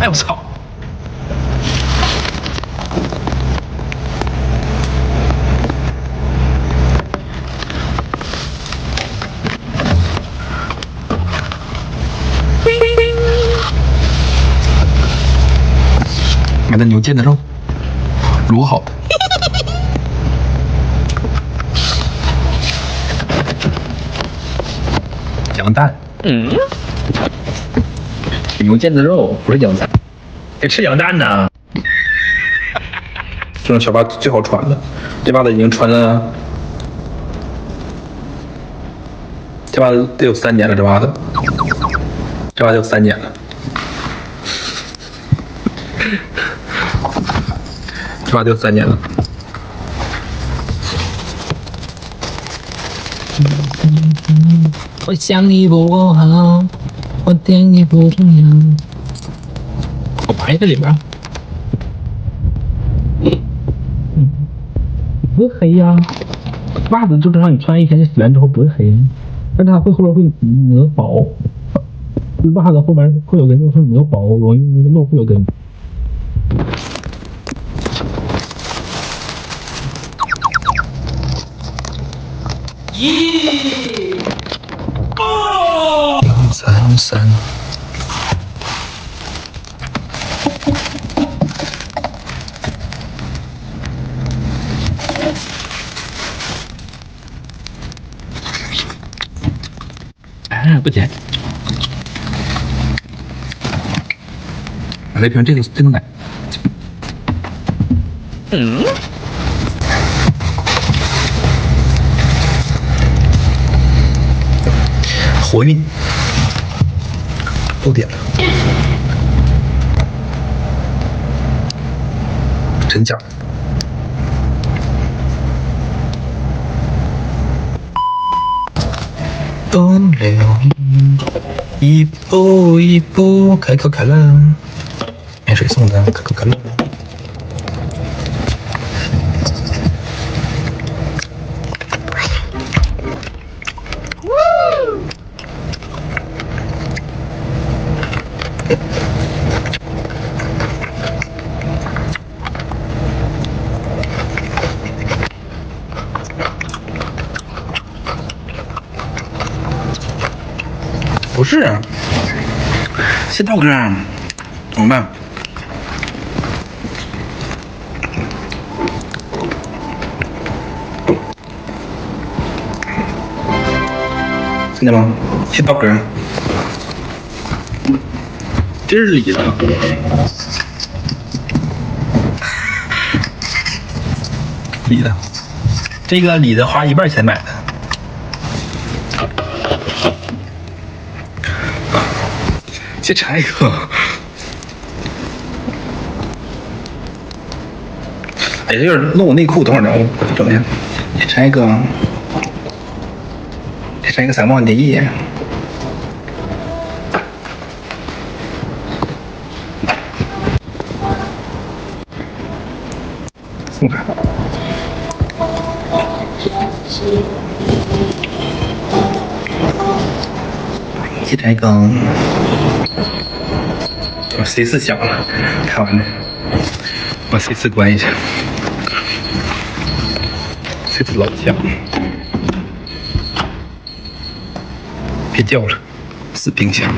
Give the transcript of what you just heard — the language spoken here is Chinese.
哎我操！买的牛腱子肉，卤好的。羊蛋，牛腱子肉不是羊蛋，得吃羊蛋呢。这种小袜子最好穿了，这袜子已经穿了，这袜子得有3年了，这袜子有3年了，这袜子有3年了。我想你不好，我对你不重要。我埋在里边。不会黑呀，袜子就正常你穿1天，洗完之后不会黑，但它会后边会磨薄，袜子后面会有根会磨薄，容易露会有根。1、2、3。不甜。来瓶这个奶。活韵。都点了。真假？东流一步一步，可口可乐，免水送的可口可乐。不是，谢道哥，怎么办？听见吗？谢道哥，这是李子，李子，这个李子花1半钱买的。先拆一个，哎呀，有点弄我内裤，等会儿呢，我整一下。先拆一个，先拆一个3万的液。松开。先拆一个。我 C4 响了，看完了，把 C4 关一下。C4 老响，别叫了，死冰箱。